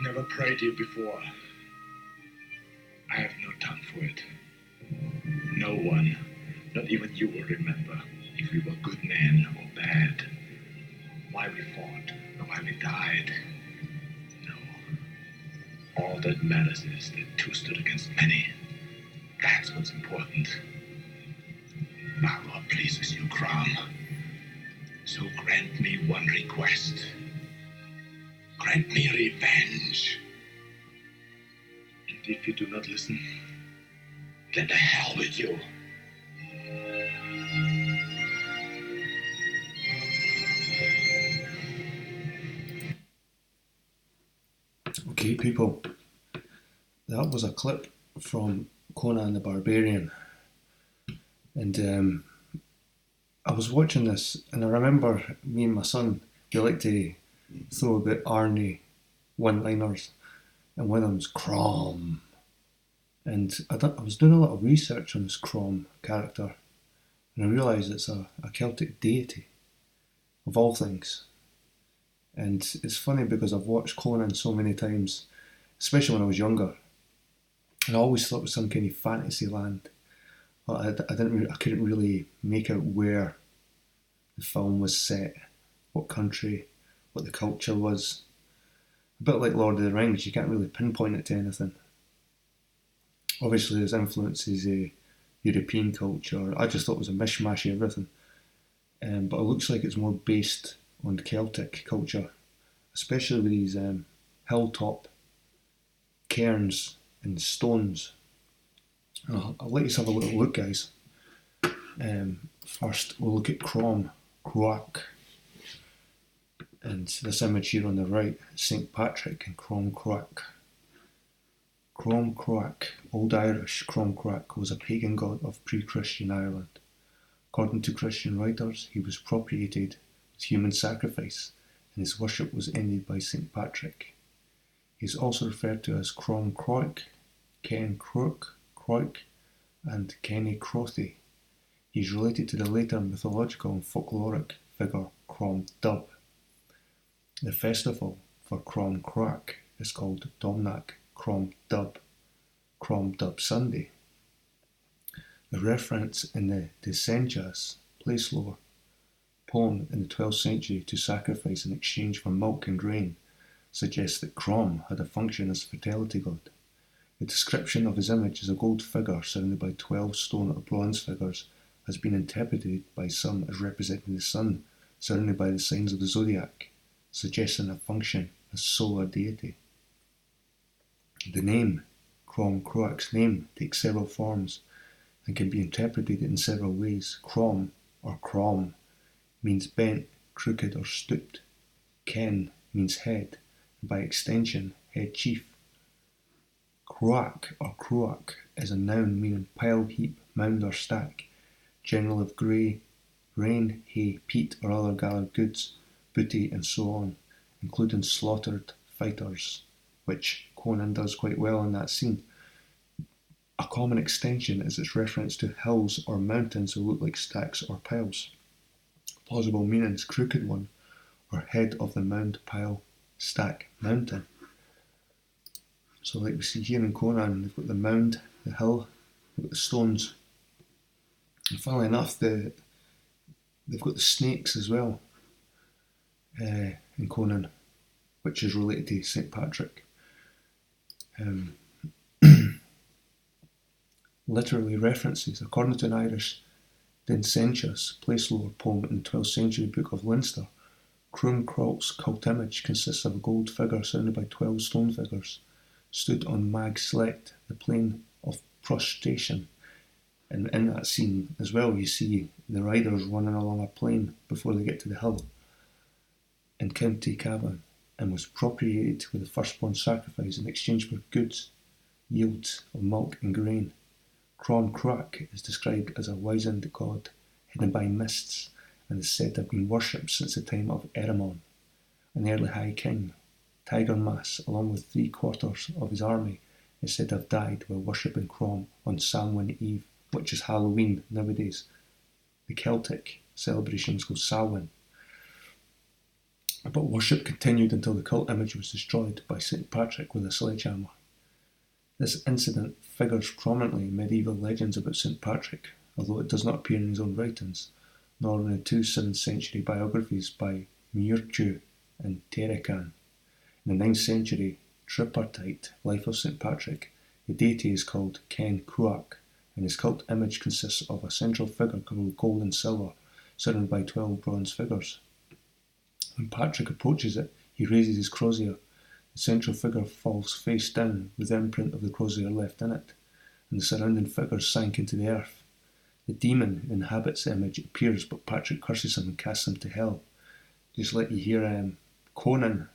never prayed you before. I have no tongue for it. No one, not even you, will remember if we were good men or bad, why we fought or why we died. No. All that matters is that two stood against many. That's what's important. Now what pleases you, Crom? So grant me one request. Grant me revenge. And if you do not listen, then to hell with you. Okay, people, that was a clip from Conan the Barbarian, and I was watching this, and I remember me and my son, we like to throw a bit Arnie one-liners, and one of them's Crom, and I was doing a lot of research on this Crom character, and I realised it's a Celtic deity, of all things. And it's funny because I've watched Conan so many times, especially when I was younger, and I always thought it was some kind of fantasy land. I couldn't really make out where the film was set, what country, what the culture was. A bit like Lord of the Rings, you can't really pinpoint it to anything. Obviously, there's influences of European culture. I just thought it was a mishmash of everything. But it looks like it's more based on Celtic culture, especially with these hilltop cairns and stones. I'll let you have a little look, guys. First, we'll look at Crom, Croach, and this image here on the right, St. Patrick and Crom Croach. Crom Croach, Old Irish Crom Croach, was a pagan god of pre-Christian Ireland. According to Christian writers, he was propitiated with human sacrifice, and his worship was ended by St. Patrick. He is also referred to as Crom Croach, Ken Crook, Croich, and Kenny Crothy. He is related to the later mythological and folkloric figure Crom Dub. The festival for Crom Croach is called Domhnach Crom Dub Sunday. The reference in the Desenchas place lore poem in the 12th century to sacrifice in exchange for milk and grain suggests that Crom had a function as a fertility god. The description of his image as a gold figure surrounded by 12 stone or bronze figures has been interpreted by some as representing the sun surrounded by the signs of the zodiac, suggesting a function as solar deity. The name, Crom Croach's name, takes several forms and can be interpreted in several ways. Crom, or Crom, means bent, crooked or stooped. Ken means head, and by extension, head chief. Croach or Croach is a noun meaning pile, heap, mound or stack, generally of grain, hay, peat or other gathered goods, booty and so on, including slaughtered fighters, which Conan does quite well in that scene. A common extension is its reference to hills or mountains that look like stacks or piles. Plausible meanings: crooked one, or head of the mound, pile, stack, mountain. So like we see here in Conan, they've got the mound, the hill, they've got the stones. And funnily enough, they've got the snakes as well in Conan, which is related to St. Patrick. Literary references. According to an Irish Desenchas place lore poem in the 12th century Book of Leinster, Crom Croach's cult image consists of a gold figure surrounded by 12 stone figures, stood on Mag Slecht, the plane of prostration. And in that scene as well, you see the riders running along a plain before they get to the hill in County Cavan, and was propitiated with the firstborn sacrifice in exchange for goods, yields of milk and grain. Crom Croach is described as a wizened god hidden by mists and is said to have been worshipped since the time of Eramon, an early high king. Tigermas, along with 3/4 of his army, is said to have died while worshipping Crom on Samhain Eve, which is Halloween nowadays. The Celtic celebration was called Samhain. But worship continued until the cult image was destroyed by St. Patrick with a sledgehammer. This incident figures prominently in medieval legends about St. Patrick, although it does not appear in his own writings, nor in the two 7th century biographies by Muirchew and Terekan. In the 9th century tripartite Life of St. Patrick, the deity is called Ken Cuach, and his cult image consists of a central figure covered with gold and silver, surrounded by 12 bronze figures. When Patrick approaches it, he raises his crozier. The central figure falls face down, with the imprint of the crozier left in it, and the surrounding figures sank into the earth. The demon who inhabits the image appears, but Patrick curses him and casts him to hell. Just let you hear Conan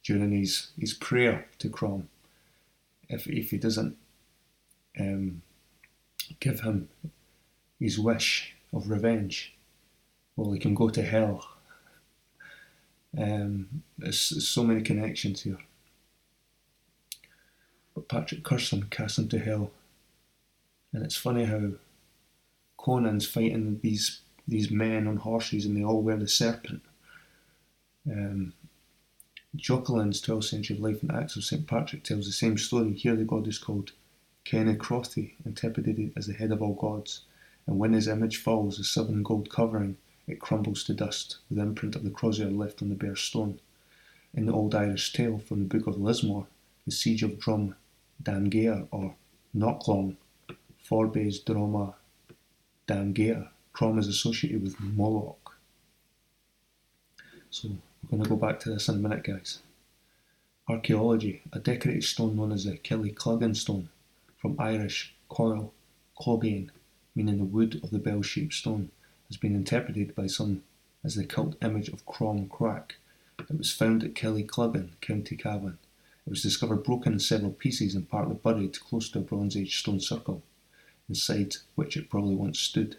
during his prayer to Crom. If he doesn't give him his wish of revenge, well, he can go to hell. There's so many connections here. But Patrick curses him, casts him to hell. And it's funny how Conan's fighting these men on horses and they all wear the serpent. Jocelin's 12th century Life and Acts of St. Patrick tells the same story. Here the god is called Kennicrothi, interpreted as the head of all gods, and when his image falls, the silver and gold covering, it crumbles to dust, with the imprint of the crozier left on the bare stone. In the old Irish tale from the Book of Lismore, the siege of Drum Damgair, or Knocklong, Forbes Droma Damgair, Crom is associated with Moloch. So we're going to go back to this in a minute, guys. Archaeology. A decorated stone known as the Killycluggan stone, from Irish coil clogain, meaning the wood of the bell-shaped stone, has been interpreted by some as the cult image of Crom Cruach. It was found at Killycluggan, County Cavan. It was discovered broken in several pieces and partly buried close to a Bronze Age stone circle, inside which it probably once stood.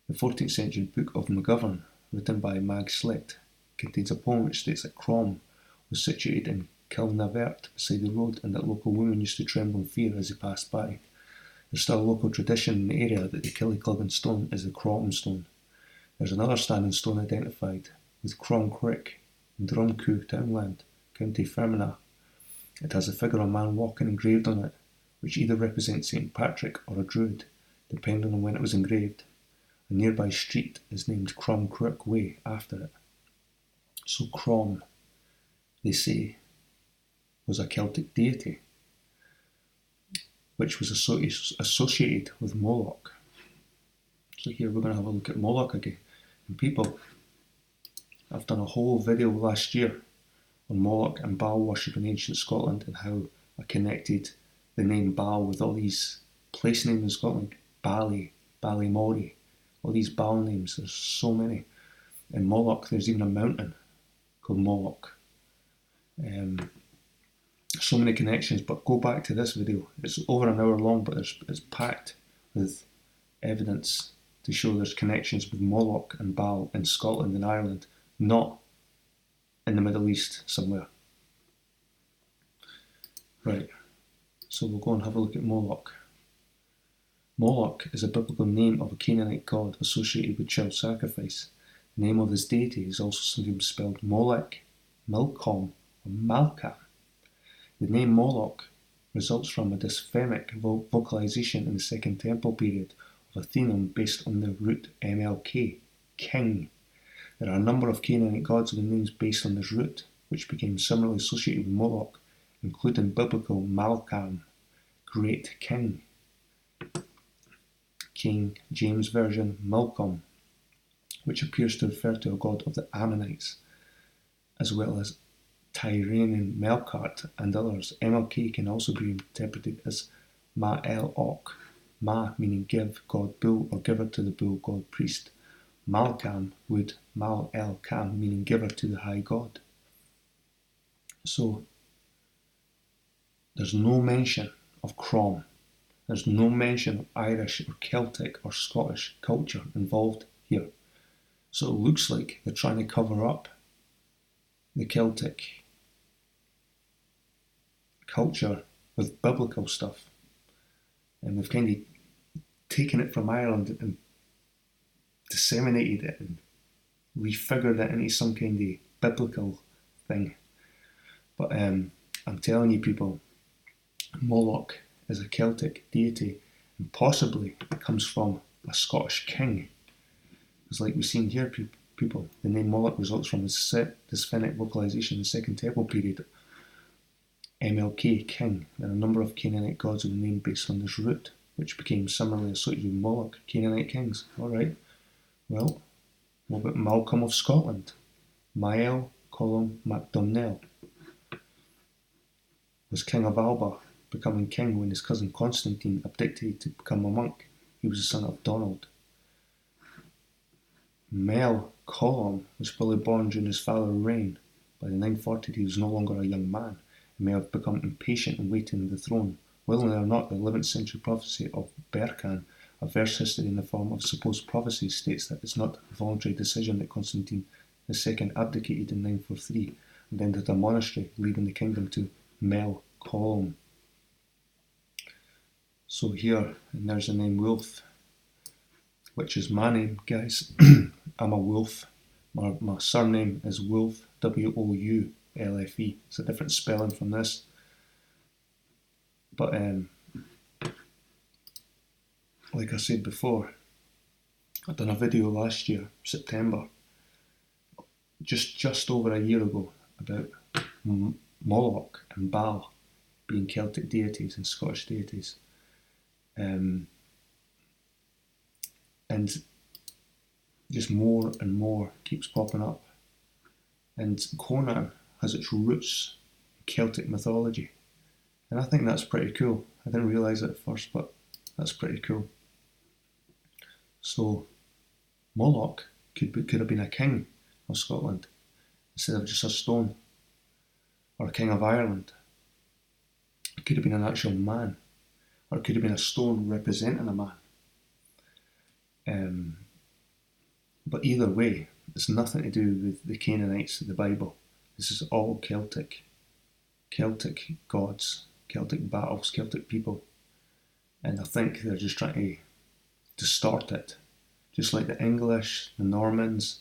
The 14th century Book of McGovern, written by Mag Slett, contains a poem which states that Crom was situated in Kilnavert beside the road, and that local women used to tremble in fear as they passed by. There's still a local tradition in the area that the Killycluggan stone is the Crom stone. There's another standing stone identified with Crom Crick in Drumcoo townland, County Fermanagh. It has a figure of a man walking engraved on it, which either represents St. Patrick or a druid, depending on when it was engraved. A nearby street is named Crom Crick Way after it. So Crom, they say, was a Celtic deity, which was associated with Moloch. So here we're going to have a look at Moloch again. And people, I've done a whole video last year on Moloch and Baal worship in ancient Scotland, and how I connected the name Baal with all these place names in Scotland. Bally, Ballymorey, all these Baal names, there's so many. In Moloch, there's even a mountain called Moloch. So many connections, but go back to this video. It's over an hour long, but it's packed with evidence to show there's connections with Moloch and Baal in Scotland and Ireland, not in the Middle East somewhere. Right, so we'll go and have a look at Moloch. Moloch is a biblical name of a Canaanite god associated with child sacrifice. The name of this deity is also sometimes spelled Molech, Milcom, or Malka. The name Moloch results from a dysphemic vocalization in the Second Temple period of a thenom based on the root MLK, king. There are a number of Canaanite gods with names based on this root, which became similarly associated with Moloch, including biblical Malcham, great king. King James Version Milcom, which appears to refer to a god of the Ammonites, as well as Tyranian Melkart and others. MLK can also be interpreted as Ma-el-ok, Ma meaning give, god bull, or giver to the bull, god priest. Malkam would Mal-el-kam, meaning giver to the high god. So there's no mention of Crom. There's no mention of Irish or Celtic or Scottish culture involved here. So it looks like they're trying to cover up the Celtic culture with biblical stuff. And they've kind of taken it from Ireland and disseminated it and refigured it into some kind of biblical thing. But I'm telling you people, Moloch is a Celtic deity, and possibly it comes from a Scottish king. It's like we've seen here, people, the name Moloch results from his phonetic vocalization in the Second Temple period. MLK, king. There are a number of Canaanite gods with a name based on this root, which became similarly associated with Moloch, Canaanite kings. Alright, well, what about Malcolm of Scotland? Mael Colum MacDonnell was king of Alba, becoming king when his cousin Constantine abdicated to become a monk. He was the son of Donald. Mel Colum was probably born during his father's reign. By the 940s he was no longer a young man, and may have become impatient in waiting the throne. Willingly or not, the 11th century prophecy of Berkan, a verse history in the form of supposed prophecy, states that it's not a voluntary decision that Constantine II abdicated in 943 and entered a monastery, leaving the kingdom to Mel Colum. So here, and there's the name Wolf, which is my name, guys. I'm a wolf. My surname is Wolf, W-O-U-L-F-E. It's a different spelling from this. But like I said before, I done a video last year, September, just over a year ago, about Moloch and Baal being Celtic deities and Scottish deities. And just more and more keeps popping up. And Conan has its roots in Celtic mythology. And I think that's pretty cool. I didn't realise it at first, but that's pretty cool. So Moloch could have been a king of Scotland instead of just a stone, or a king of Ireland. It could have been an actual man, or it could have been a stone representing a man. But either way, it's nothing to do with the Canaanites of the Bible. This is all Celtic gods, Celtic battles, Celtic people. And I think they're just trying to distort it. Just like the English, the Normans,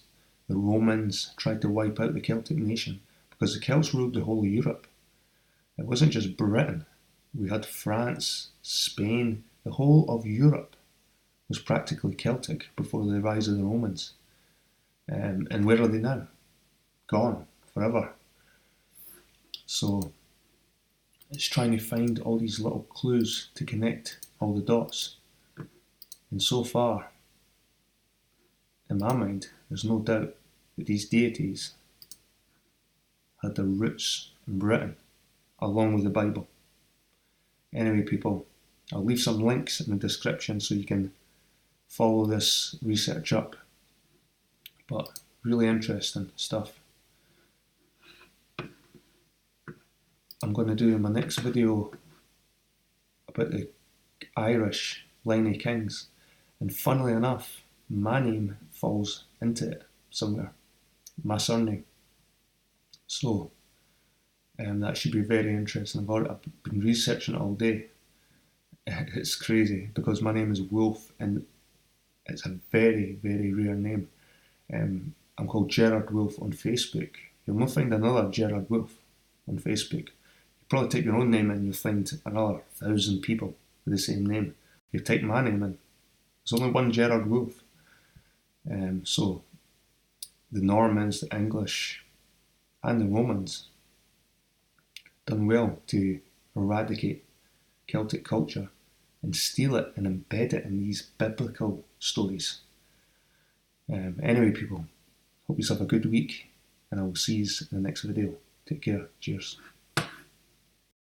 the Romans tried to wipe out the Celtic nation, because the Celts ruled the whole of Europe. It wasn't just Britain. We had France, Spain, the whole of Europe was practically Celtic before the rise of the Romans. And where are they now? Gone, forever. So it's trying to find all these little clues to connect all the dots. And so far, in my mind, there's no doubt that these deities had their roots in Britain, along with the Bible. Anyway, people, I'll leave some links in the description so you can follow this research up. But really interesting stuff. I'm going to do my next video about the Irish line of kings, and funnily enough, my name falls into it somewhere, my surname. So that should be very interesting. I've been researching it all day. It's crazy because my name is Wolf and it's a very, very rare name. I'm called Gerard Wolf on Facebook. You'll not find another Gerard Wolf on Facebook. You probably type your own name in and you'll find another 1,000 people with the same name. You type my name in, there's only one Gerard Wolf. So the Normans, the English and the Romans done well to eradicate Celtic culture and steal it and embed it in these biblical stories. Anyway, people, hope you have a good week, and I will see you in the next video. Take care. Cheers.